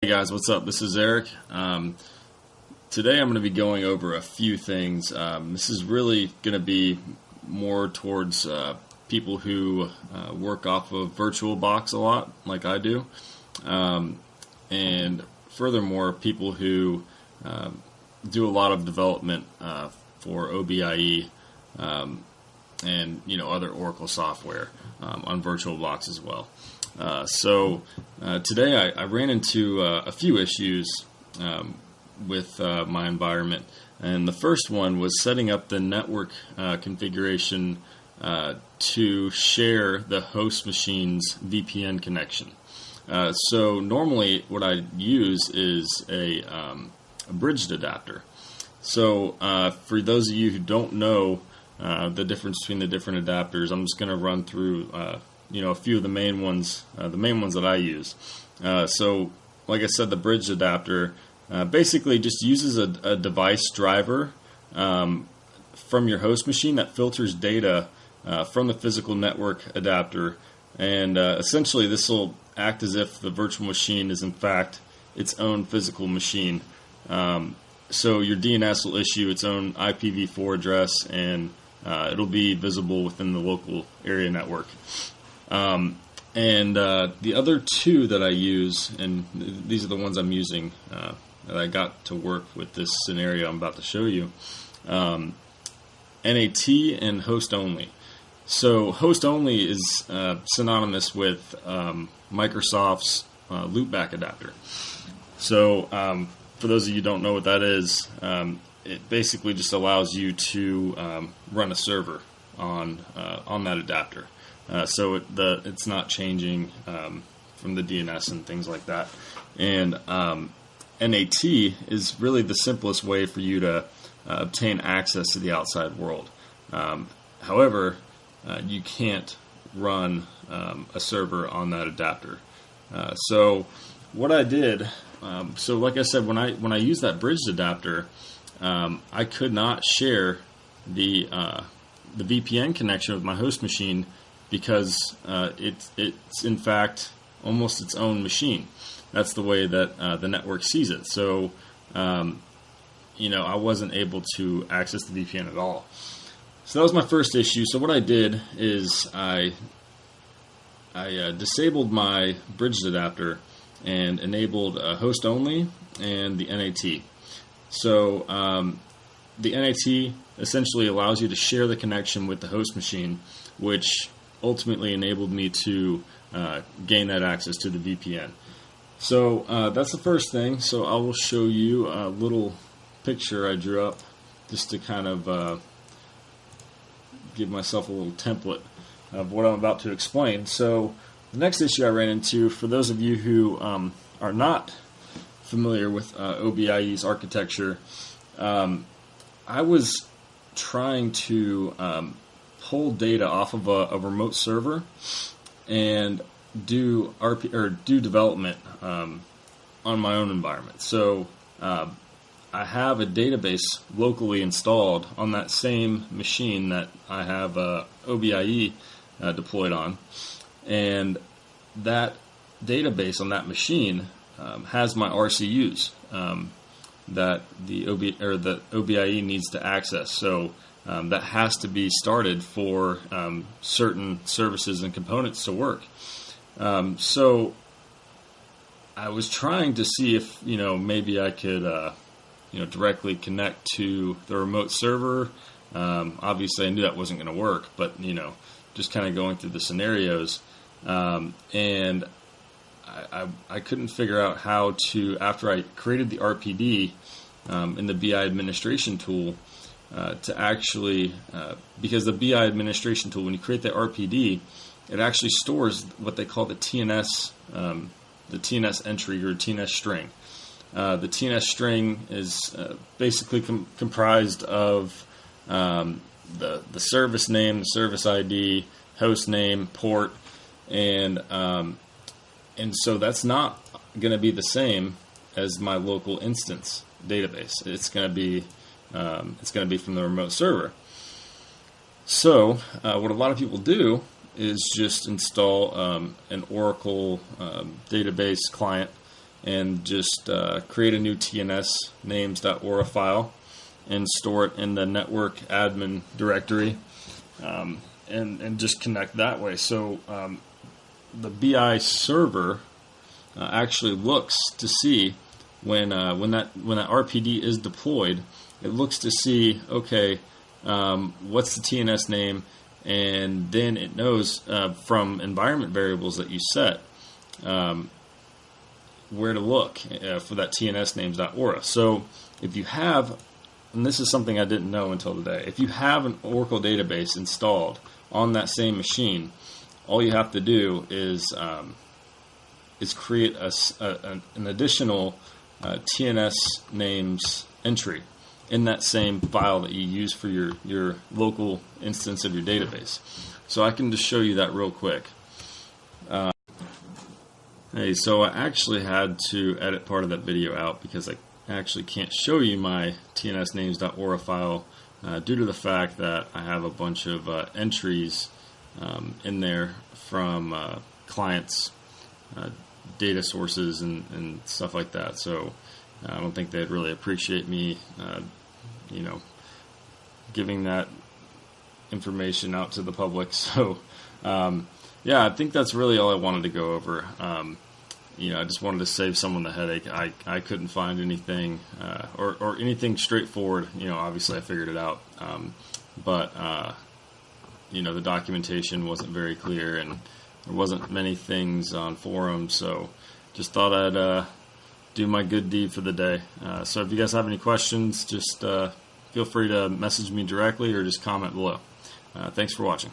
Hey guys, what's up? This is Eric. Today I'm going to be going over a few things. This is really going to be more towards people who work off of VirtualBox a lot, like I do, and furthermore, people who do a lot of development for OBIEE and other Oracle software on VirtualBox as well. Today I ran into a few issues with my environment, and the first one was setting up the network configuration to share the host machine's VPN connection. So normally what I use is a bridged adapter. So for those of you who don't know the difference between the different adapters, I'm just going to run through a few of the main ones that I use. So like I said, the bridge adapter basically just uses a device driver from your host machine that filters data from the physical network adapter, and essentially this will act as if the virtual machine is in fact its own physical machine. So your DNS will issue its own IPv4 address, and it'll be visible within the local area network. The other two that I use, and these are the ones I'm using that I got to work with this scenario I'm about to show you, NAT and host only. So host only is synonymous with Microsoft's loopback adapter. So for those of you who don't know what that is, it basically just allows you to run a server on that adapter. So it's not changing from the DNS and things like that. And NAT is really the simplest way for you to obtain access to the outside world. However, you can't run a server on that adapter. So what I did, so like I said, when I used that bridged adapter, I could not share the VPN connection with my host machine, because it's in fact almost its own machine. That's the way that the network sees it. So I wasn't able to access the VPN at all. So that was my first issue. So what I did is I disabled my bridged adapter and enabled host only and the NAT. So the NAT essentially allows you to share the connection with the host machine, which ultimately enabled me to gain that access to the VPN. So that's the first thing. So I will show you a little picture I drew up just to kind of give myself a little template of what I'm about to explain. So the next issue I ran into, for those of you who are not familiar with OBIEE's architecture, I was trying to pull data off of a remote server and do development on my own environment. So I have a database locally installed on that same machine that I have OBIEE deployed on, and that database on that machine has my RCUs that the OBIEE needs to access. So that has to be started for certain services and components to work. So I was trying to see if maybe I could directly connect to the remote server. Obviously, I knew that wasn't going to work, but just kind of going through the scenarios, and I couldn't figure out how to, after I created the RPD in the BI administration tool, to actually, because the BI administration tool, when you create the RPD, it actually stores what they call the TNS entry or TNS string. The TNS string is basically comprised of the service name, the service ID, host name, port, and so that's not going to be the same as my local instance database. It's going to be from the remote server. So what a lot of people do is just install an Oracle database client and just create a new TNS names.aura file and store it in the network admin directory, and just connect that way. So the BI server actually looks to see when that RPD is deployed. It looks to see, okay, what's the TNS name, and then it knows from environment variables that you set where to look for that TNS names.aura. So if you have, and this is something I didn't know until today, if you have an Oracle database installed on that same machine, all you have to do is create an additional TNS names entry in that same file that you use for your local instance of your database. So I can just show you that real quick. Hey, so I actually had to edit part of that video out because I actually can't show you my TNS names.aura file due to the fact that I have a bunch of entries in there from clients, data sources, and stuff like that. So I don't think they'd really appreciate me, giving that information out to the public. So yeah, I think that's really all I wanted to go over. I just wanted to save someone the headache. I couldn't find anything or anything straightforward. Obviously I figured it out, but the documentation wasn't very clear, and there wasn't many things on forums. So just thought I'd do my good deed for the day. So if you guys have any questions, just feel free to message me directly or just comment below. Thanks for watching.